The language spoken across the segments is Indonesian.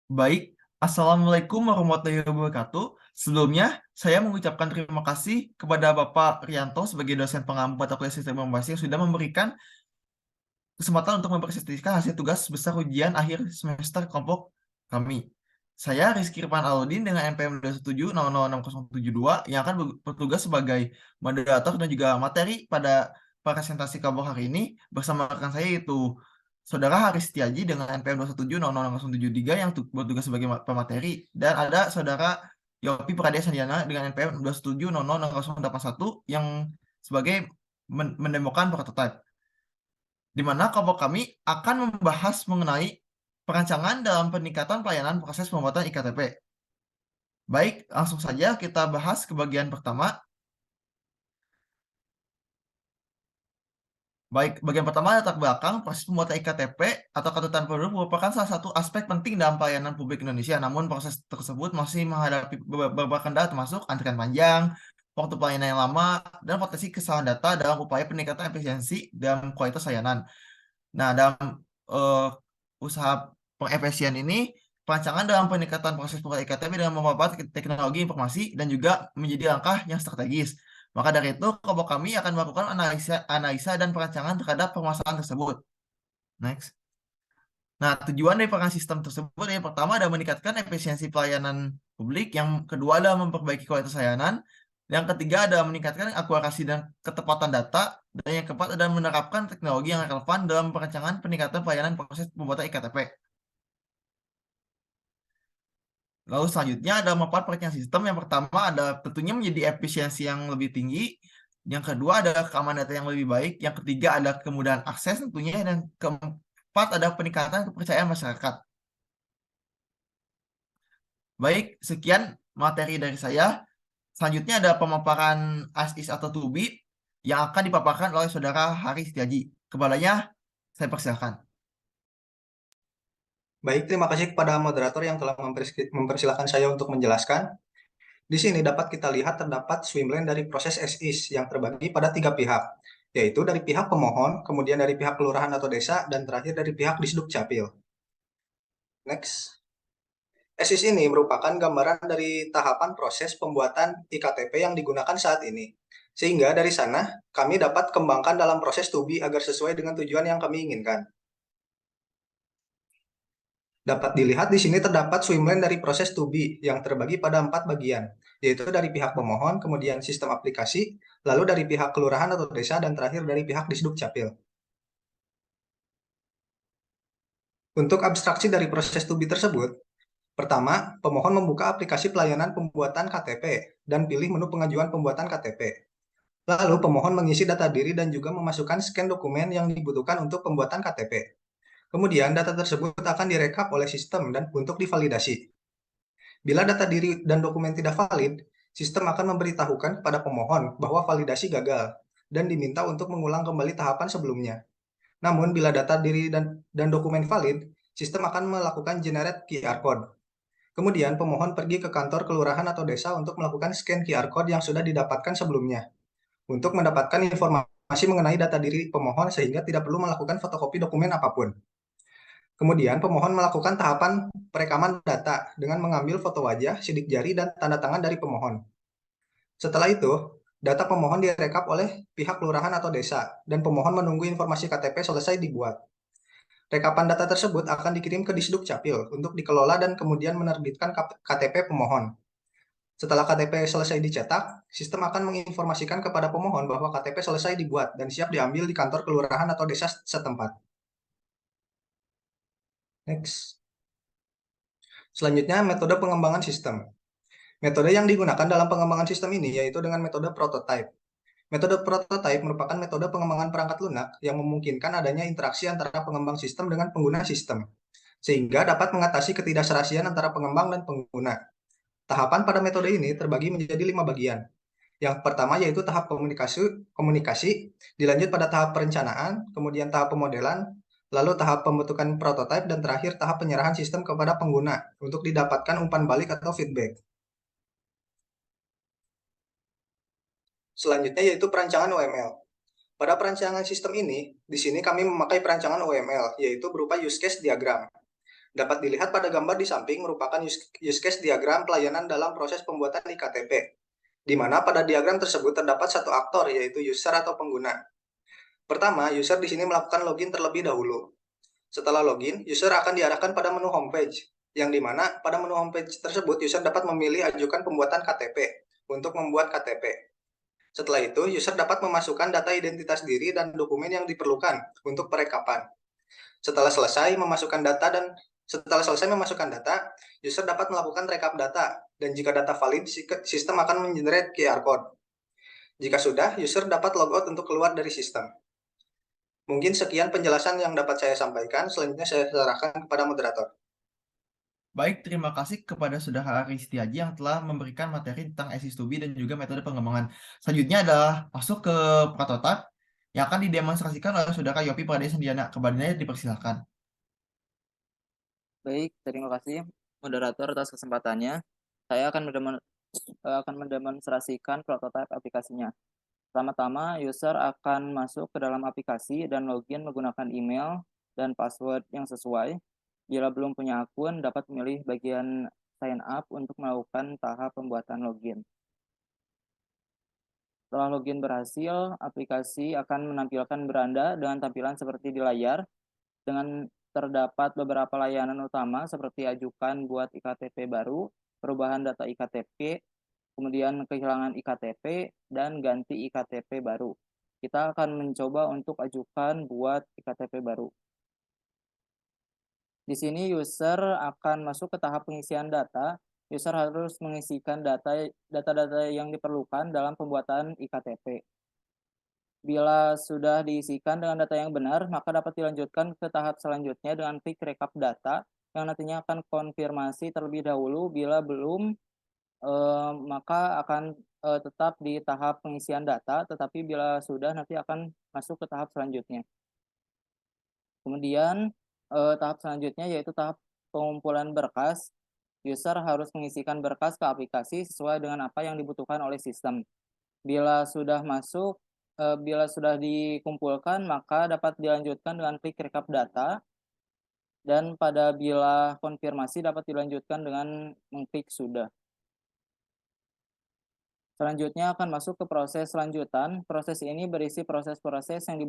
Baik, Assalamualaikum warahmatullahi wabarakatuh. Sebelumnya, saya mengucapkan terima kasih kepada Bapak Rianto sebagai dosen pengampu mata kuliah Sistem Informasi yang sudah memberikan kesempatan untuk mempresentasikan hasil tugas besar ujian akhir semester kelompok kami. Saya Rizky Irfan Aludin dengan NPM 217006072 yang akan bertugas sebagai moderator dan juga materi pada presentasi kelompok hari ini bersama rekan saya yaitu Saudara Haris Setiaji dengan NPM 2170073 yang bertugas sebagai pemateri dan ada Saudara Yopi Pradya Sandiana dengan NPM 2170081 yang sebagai mendemokan prototipe di mana kelompok kami akan membahas mengenai perancangan dalam peningkatan pelayanan proses pembuatan IKTP. Baik, langsung saja kita bahas ke bagian pertama. Baik, bagian pertama latar belakang proses pembuatan IKTP atau kartu tanda penduduk merupakan salah satu aspek penting dalam pelayanan publik Indonesia. Namun proses tersebut masih menghadapi beberapa kendala termasuk antrian panjang, waktu pelayanan yang lama, dan potensi kesalahan data dalam upaya peningkatan efisiensi dan kualitas layanan. Nah, dalam eh, usaha pengefisien ini, perancangan dalam peningkatan proses pembuatan IKTP dengan memanfaatkan teknologi informasi dan juga menjadi langkah yang strategis. Maka dari itu, kelompok kami akan melakukan analisa dan perancangan terhadap permasalahan tersebut. Next. Nah, tujuan dari perancangan sistem tersebut yang pertama adalah meningkatkan efisiensi pelayanan publik, yang kedua adalah memperbaiki kualitas layanan, yang ketiga adalah meningkatkan akurasi dan ketepatan data, dan yang keempat adalah menerapkan teknologi yang relevan dalam perancangan peningkatan pelayanan proses pembuatan IKTP. Lalu selanjutnya ada manfaat perancangan sistem. Yang pertama ada tentunya menjadi efisiensi yang lebih tinggi. Yang kedua ada keamanan data yang lebih baik. Yang ketiga ada kemudahan akses tentunya. Dan keempat ada peningkatan kepercayaan masyarakat. Baik, sekian materi dari saya. Selanjutnya ada pemaparan as is atau to be yang akan dipaparkan oleh Saudara Haris Setiaji. Kepalanya saya persilahkan. Baik, terima kasih kepada moderator yang telah mempersilahkan saya untuk menjelaskan. Di sini dapat kita lihat terdapat swimlane dari proses SIS yang terbagi pada tiga pihak, yaitu dari pihak pemohon, kemudian dari pihak kelurahan atau desa, dan terakhir dari pihak Disduk Capil. Next. SIS ini merupakan gambaran dari tahapan proses pembuatan IKTP yang digunakan saat ini. Sehingga dari sana, kami dapat kembangkan dalam proses 2B agar sesuai dengan tujuan yang kami inginkan. Dapat dilihat di sini terdapat swimlane dari proses 2B yang terbagi pada 4 bagian, yaitu dari pihak pemohon, kemudian sistem aplikasi, lalu dari pihak kelurahan atau desa, dan terakhir dari pihak Disduk Capil. Untuk abstraksi dari proses 2B tersebut, pertama, pemohon membuka aplikasi pelayanan pembuatan KTP dan pilih menu pengajuan pembuatan KTP. Lalu pemohon mengisi data diri dan juga memasukkan scan dokumen yang dibutuhkan untuk pembuatan KTP. Kemudian data tersebut akan direkap oleh sistem dan untuk divalidasi. Bila data diri dan dokumen tidak valid, sistem akan memberitahukan kepada pemohon bahwa validasi gagal dan diminta untuk mengulang kembali tahapan sebelumnya. Namun, bila data diri dan dokumen valid, sistem akan melakukan generate QR code. Kemudian, pemohon pergi ke kantor kelurahan atau desa untuk melakukan scan QR code yang sudah didapatkan sebelumnya, untuk mendapatkan informasi mengenai data diri pemohon sehingga tidak perlu melakukan fotokopi dokumen apapun. Kemudian, pemohon melakukan tahapan perekaman data dengan mengambil foto wajah, sidik jari, dan tanda tangan dari pemohon. Setelah itu, data pemohon direkap oleh pihak kelurahan atau desa, dan pemohon menunggu informasi KTP selesai dibuat. Rekapan data tersebut akan dikirim ke Disduk Capil untuk dikelola dan kemudian menerbitkan KTP pemohon. Setelah KTP selesai dicetak, sistem akan menginformasikan kepada pemohon bahwa KTP selesai dibuat dan siap diambil di kantor kelurahan atau desa setempat. Next. Selanjutnya, metode pengembangan sistem. Metode yang digunakan dalam pengembangan sistem ini yaitu dengan metode prototype. Metode prototype merupakan metode pengembangan perangkat lunak yang memungkinkan adanya interaksi antara pengembang sistem dengan pengguna sistem, sehingga dapat mengatasi ketidakserasian antara pengembang dan pengguna. Tahapan pada metode ini terbagi menjadi 5 bagian. Yang pertama yaitu tahap komunikasi, dilanjut pada tahap perencanaan, kemudian tahap pemodelan, lalu tahap pembentukan prototipe, dan terakhir tahap penyerahan sistem kepada pengguna untuk didapatkan umpan balik atau feedback. Selanjutnya yaitu perancangan UML. Pada perancangan sistem ini, di sini kami memakai perancangan UML, yaitu berupa use case diagram. Dapat dilihat pada gambar di samping merupakan use case diagram pelayanan dalam proses pembuatan iktp, di mana pada diagram tersebut terdapat satu aktor, yaitu user atau pengguna. Pertama, user di sini melakukan login terlebih dahulu. Setelah login, user akan diarahkan pada menu homepage, yang dimana pada menu homepage tersebut user dapat memilih ajukan pembuatan KTP untuk membuat KTP. Setelah itu, user dapat memasukkan data identitas diri dan dokumen yang diperlukan untuk perekapan. Setelah selesai memasukkan data, user dapat melakukan rekap data, dan jika data valid, sistem akan mengenerate QR code. Jika sudah, user dapat logout untuk keluar dari sistem. Mungkin sekian penjelasan yang dapat saya sampaikan, selanjutnya saya serahkan kepada moderator. Baik, terima kasih kepada Saudara Ari Setiaji yang telah memberikan materi tentang Exist2B dan juga metode pengembangan. Selanjutnya adalah masuk ke prototipe yang akan didemonstrasikan oleh Saudara Yopi Pradesandiana. Kepadanya dipersilakan. Baik, terima kasih moderator atas kesempatannya. Saya akan mendemonstrasikan prototipe aplikasinya. Pertama-tama, user akan masuk ke dalam aplikasi dan login menggunakan email dan password yang sesuai. Bila belum punya akun, dapat memilih bagian sign up untuk melakukan tahap pembuatan login. Setelah login berhasil, aplikasi akan menampilkan beranda dengan tampilan seperti di layar, dengan terdapat beberapa layanan utama seperti ajukan buat iktp baru, perubahan data iktp, kemudian kehilangan iktp, dan ganti iktp baru. Kita akan mencoba untuk ajukan buat iktp baru. Di sini user akan masuk ke tahap pengisian data. User harus mengisikan data-data yang diperlukan dalam pembuatan iktp. Bila sudah diisikan dengan data yang benar, maka dapat dilanjutkan ke tahap selanjutnya dengan klik rekap data yang nantinya akan konfirmasi terlebih dahulu. Bila belum, maka akan tetap di tahap pengisian data, tetapi bila sudah nanti akan masuk ke tahap selanjutnya. Kemudian tahap selanjutnya yaitu tahap pengumpulan berkas. User harus mengisikan berkas ke aplikasi sesuai dengan apa yang dibutuhkan oleh sistem. Bila sudah dikumpulkan, maka dapat dilanjutkan dengan klik rekap data, dan pada bila konfirmasi dapat dilanjutkan dengan mengklik sudah. Selanjutnya akan masuk ke proses lanjutan. Proses ini berisi proses-proses yang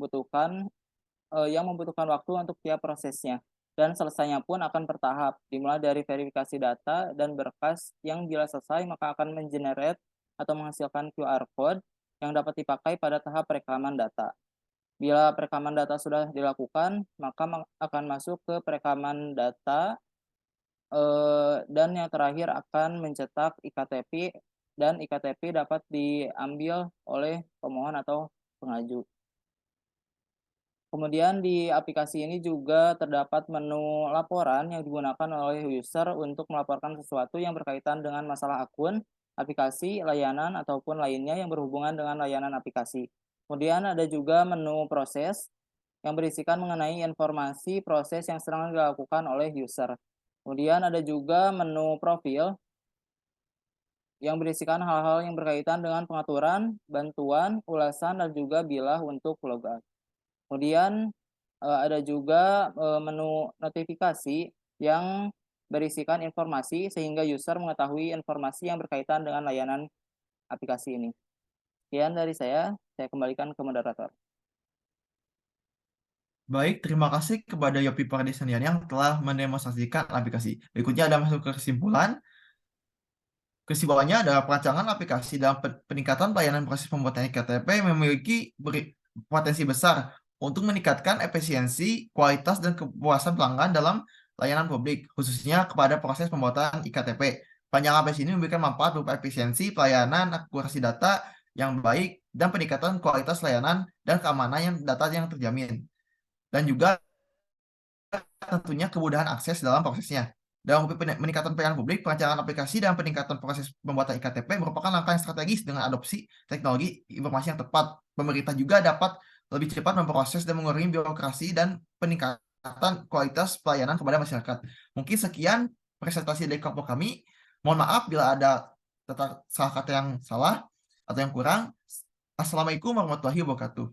membutuhkan waktu untuk tiap prosesnya, dan selesainya pun akan bertahap, dimulai dari verifikasi data dan berkas yang bila selesai maka akan mengenerate atau menghasilkan QR code yang dapat dipakai pada tahap perekaman data. Bila perekaman data sudah dilakukan, maka akan masuk ke perekaman data, dan yang terakhir akan mencetak iktp, dan iktp dapat diambil oleh pemohon atau pengaju. Kemudian di aplikasi ini juga terdapat menu laporan yang digunakan oleh user untuk melaporkan sesuatu yang berkaitan dengan masalah akun, aplikasi, layanan, ataupun lainnya yang berhubungan dengan layanan aplikasi. Kemudian ada juga menu proses yang berisikan mengenai informasi proses yang sedang dilakukan oleh user. Kemudian ada juga menu profil yang berisikan hal-hal yang berkaitan dengan pengaturan, bantuan, ulasan, dan juga bilah untuk logout. Kemudian ada juga menu notifikasi yang berisikan informasi sehingga user mengetahui informasi yang berkaitan dengan layanan aplikasi ini. Sekian dari saya kembalikan ke moderator. Baik, terima kasih kepada Yopi Pradesandiana yang telah mendemonstrasikan aplikasi. Berikutnya ada masuk ke kesimpulan. Kesimpulannya adalah perancangan aplikasi dalam peningkatan pelayanan proses pembuatan iktp memiliki potensi besar untuk meningkatkan efisiensi, kualitas, dan kepuasan pelanggan dalam layanan publik, khususnya kepada proses pembuatan iktp. Perancangan aplikasi ini memberikan manfaat berupa efisiensi, pelayanan, akurasi data yang baik, dan peningkatan kualitas layanan dan keamanan data yang terjamin. Dan juga tentunya kemudahan akses dalam prosesnya. Dalam peningkatan pelayanan publik, perancangan aplikasi dan peningkatan proses pembuatan iktp merupakan langkah yang strategis dengan adopsi teknologi informasi yang tepat. Pemerintah juga dapat lebih cepat memproses dan mengurangi birokrasi dan peningkatan kualitas pelayanan kepada masyarakat. Mungkin sekian presentasi dari kelompok kami. Mohon maaf bila ada salah kata yang salah atau yang kurang. Assalamualaikum warahmatullahi wabarakatuh.